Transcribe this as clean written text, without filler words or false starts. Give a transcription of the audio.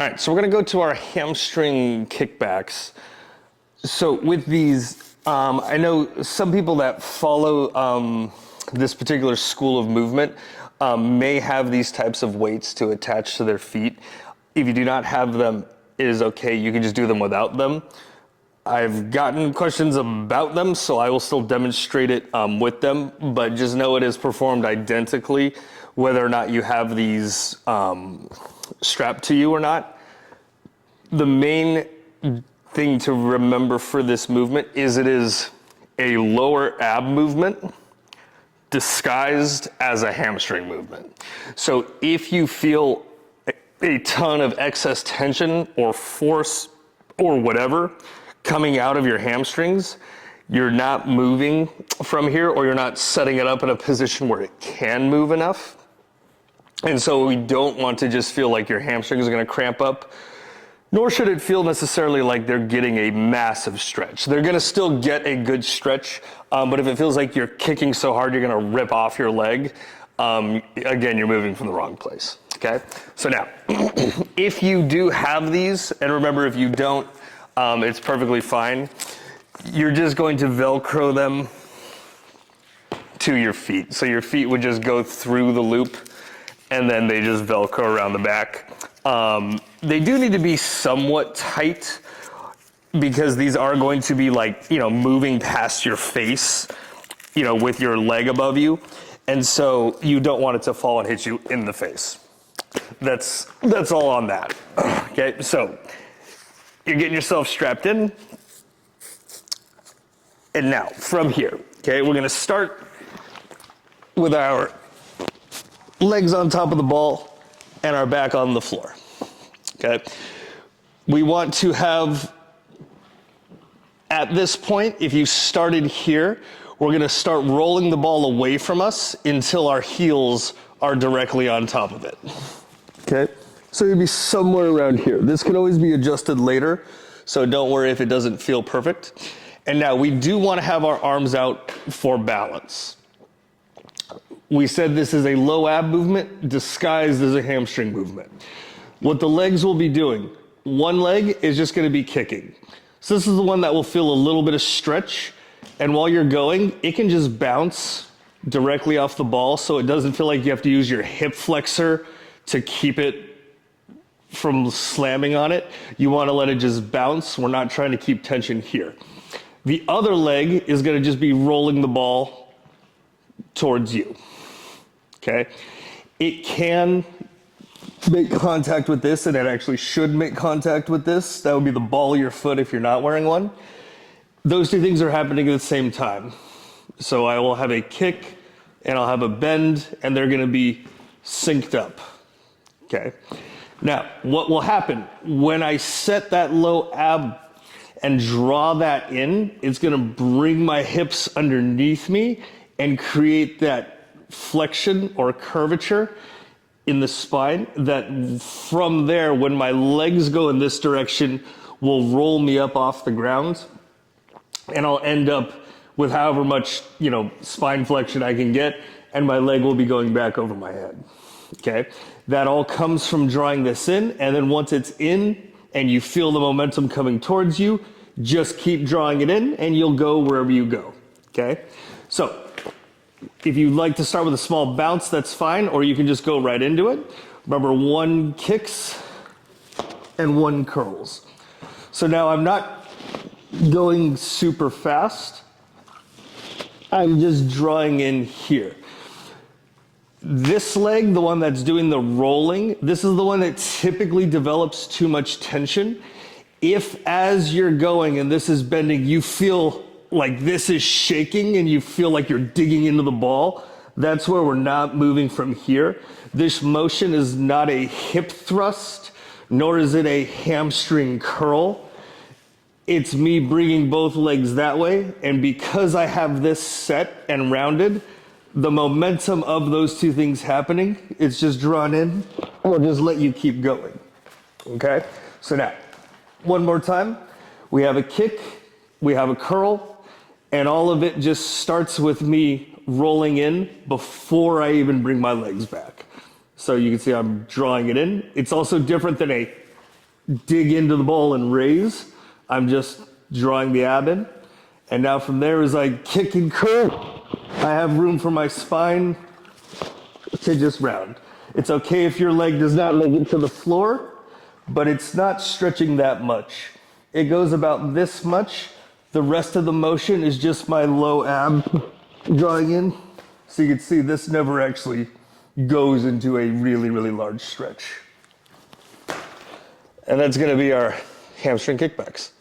All right, so we're gonna go to our hamstring kickbacks. So with these, I know some people that follow this particular school of movement may have these types of weights to attach to their feet. If you do not have them, it is okay. You can just do them without them. I've gotten questions about them, so I will still demonstrate it with them, but just know it is performed identically, whether or not you have these strapped to you or not. The main thing to remember for this movement is it is a lower ab movement disguised as a hamstring movement. So if you feel a ton of excess tension or force or whatever coming out of your hamstrings, you're not moving from here, or you're not setting it up in a position where it can move enough. And so we don't want to just feel like your hamstrings are gonna cramp up, nor should it feel necessarily like they're getting a massive stretch. They're gonna still get a good stretch, but if it feels like you're kicking so hard you're gonna rip off your leg, again, you're moving from the wrong place, okay? So now, if you do have these, and remember if you don't, it's perfectly fine, you're just going to Velcro them to your feet. So your feet would just go through the loop, and then they just Velcro around the back. They do need to be somewhat tight because these are going to be like, moving past your face, with your leg above you. And so you don't want it to fall and hit you in the face. That's all on that. Okay, so you're getting yourself strapped in. And now from here, okay, we're gonna start with our legs on top of the ball and our back on the floor, okay? We want to have, at this point, if you started here, we're gonna start rolling the ball away from us until our heels are directly on top of it, okay? So you'd be somewhere around here. This can always be adjusted later, so don't worry if it doesn't feel perfect. And now we do wanna have our arms out for balance. We said this is a low ab movement disguised as a hamstring movement. What the legs will be doing, one leg is just gonna be kicking. So this is the one that will feel a little bit of stretch, and while you're going, it can just bounce directly off the ball, so it doesn't feel like you have to use your hip flexor to keep it from slamming on it. You wanna let it just bounce. We're not trying to keep tension here. The other leg is gonna just be rolling the ball towards you. Okay, it can make contact with this, and it actually should make contact with this. That would be the ball of your foot if you're not wearing one. Those two things are happening at the same time. So I will have a kick and I'll have a bend, and they're gonna be synced up, okay? Now, what will happen when I set that low ab and draw that in, it's gonna bring my hips underneath me and create that flexion or curvature in the spine that from there, when my legs go in this direction, will roll me up off the ground, and I'll end up with however much, spine flexion I can get, and my leg will be going back over my head, okay? That all comes from drawing this in, and then once it's in and you feel the momentum coming towards you, just keep drawing it in and you'll go wherever you go, okay? So, if you'd like to start with a small bounce, that's fine, or you can just go right into it. Remember, 1 kicks and 1 curls. So now I'm not going super fast. I'm just drawing in here. This leg, the one that's doing the rolling, this is the one that typically develops too much tension. If as you're going and this is bending, you feel like this is shaking and you feel like you're digging into the ball, that's where we're not moving from here. This motion is not a hip thrust, nor is it a hamstring curl. It's me bringing both legs that way, and because I have this set and rounded, the momentum of those two things happening, it's just drawn in, or just let you keep going, okay? So now, one more time, we have a kick, we have a curl, and all of it just starts with me rolling in before I even bring my legs back. So you can see I'm drawing it in. It's also different than a dig into the ball and raise, I'm just drawing the ab in. And now from there, as I kick and curl, I have room for my spine to just round. It's okay if your leg does not make it to the floor, but it's not stretching that much. It goes about this much. The rest of the motion is just my low ab drawing in. So you can see this never actually goes into a really, really large stretch. And that's gonna be our hamstring kickbacks.